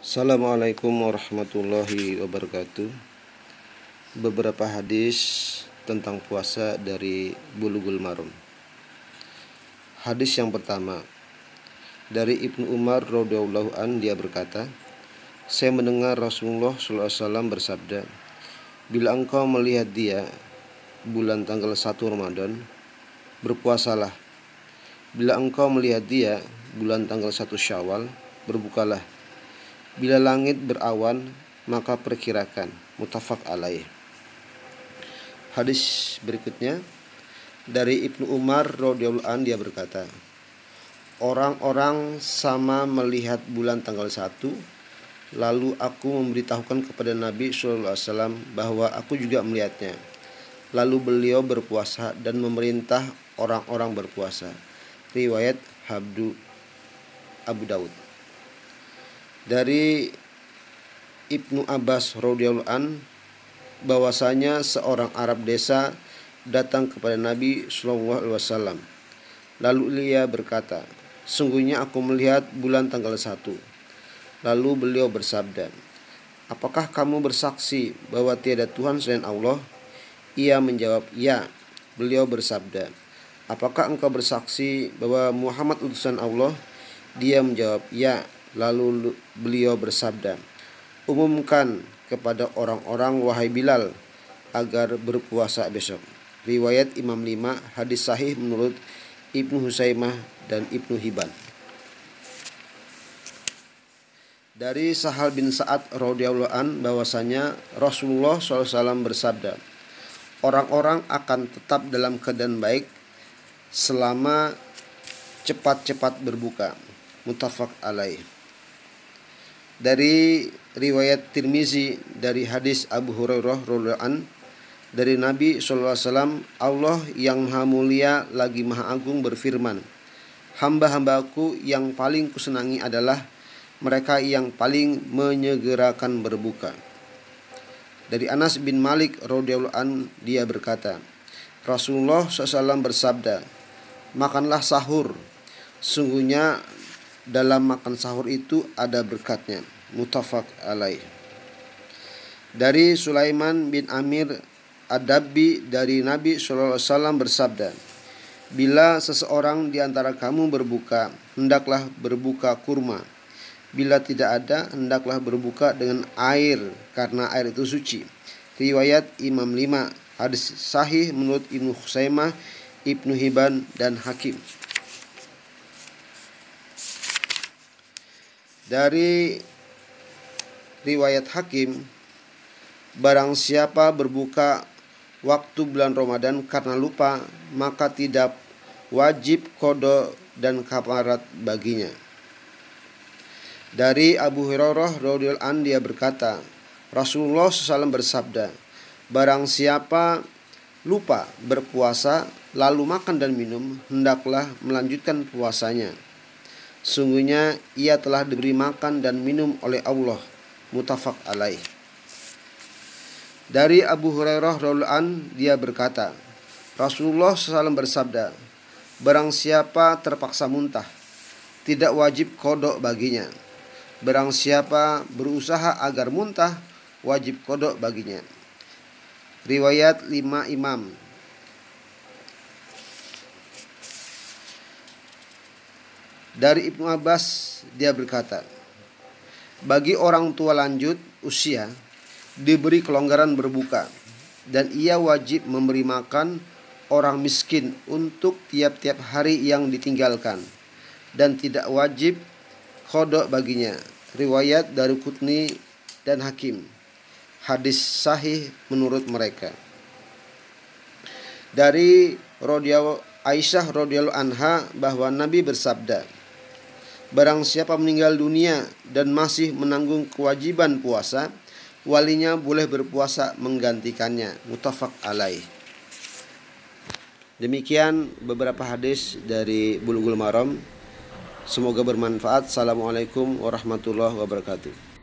Assalamualaikum warahmatullahi wabarakatuh. Beberapa hadis tentang puasa dari Bulughul Maram. Hadis yang pertama dari Ibnu Umar radhiyallahu an, dia berkata, saya mendengar Rasulullah SAW bersabda, bila engkau melihat dia bulan tanggal 1 Ramadan, berpuasalah. Bila engkau melihat dia bulan tanggal 1 Syawal, berbukalah. Bila langit berawan, maka perkirakan. Muttafaq alaih. Hadis berikutnya dari Ibnu Umar radhiyallahu an, dia berkata, orang-orang sama melihat bulan tanggal 1, lalu aku memberitahukan kepada Nabi SAW bahwa aku juga melihatnya. Lalu beliau berpuasa dan memerintah orang-orang berpuasa. Riwayat Abu Daud. Dari Ibnu Abbas radhiyallahu an, bahwasanya seorang Arab desa datang kepada Nabi SAW. Lalu ia berkata, sungguhnya aku melihat bulan tanggal 1. Lalu beliau bersabda, apakah kamu bersaksi bahwa tiada Tuhan selain Allah? Ia menjawab, ya. Beliau bersabda, apakah engkau bersaksi bahwa Muhammad utusan Allah? Dia menjawab, ya. Lalu beliau bersabda, umumkan kepada orang-orang wahai Bilal agar berpuasa besok. Riwayat Imam 5, hadis sahih menurut Ibnu Huzaimah dan Ibnu Hibban. Dari Sahal bin Sa'ad radhiyallahu an, bahwasanya Rasulullah SAW bersabda, orang-orang akan tetap dalam keadaan baik selama cepat-cepat berbuka. Muttafaq alaih. Dari riwayat Tirmizi dari hadis Abu Hurairah radhiyallahu an, dari Nabi SAW, Allah yang maha mulia lagi maha agung berfirman, hamba-hambaku yang paling kusenangi adalah mereka yang paling menyegerakan berbuka. Dari Anas bin Malik radhiyallahu an, dia berkata, Rasulullah SAW bersabda, makanlah sahur, sungguhnya dalam makan sahur itu ada berkatnya. Muttafaq alaih. Dari Sulaiman bin Amir Ad-Dabbi dari Nabi SAW bersabda, bila seseorang di antara kamu berbuka, hendaklah berbuka kurma. Bila tidak ada, hendaklah berbuka dengan air, karena air itu suci. Riwayat Imam 5, hadis sahih menurut Ibnu Huzaimah, Ibnu Hibban dan Hakim. Dari riwayat Hakim, barang siapa berbuka waktu bulan Ramadan karena lupa, maka tidak wajib qada dan kafarat baginya. Dari Abu Hurairah radhiyallahu an, dia berkata, Rasulullah SAW bersabda, barang siapa lupa berpuasa lalu makan dan minum, hendaklah melanjutkan puasanya. Sungguhnya ia telah diberi makan dan minum oleh Allah. Muttafaq alaih. Dari Abu Hurairah radhiyallahu an, dia berkata, Rasulullah SAW bersabda, barang siapa terpaksa muntah, tidak wajib qada baginya. Barang siapa berusaha agar muntah, wajib qada baginya. Riwayat 5 Imam. Dari Ibnu Abbas, dia berkata, bagi orang tua lanjut usia diberi kelonggaran berbuka, dan ia wajib memberi makan orang miskin untuk tiap-tiap hari yang ditinggalkan, dan tidak wajib qada baginya. Riwayat Daruqutni dan Hakim. Hadis sahih menurut mereka. Dari Aisyah radhiyallahu anha, bahwa Nabi bersabda, barang siapa meninggal dunia dan masih menanggung kewajiban puasa, walinya boleh berpuasa menggantikannya. Muttafaq alaih. Demikian beberapa hadis dari Bulughul Maram. Semoga bermanfaat. Assalamualaikum warahmatullahi wabarakatuh.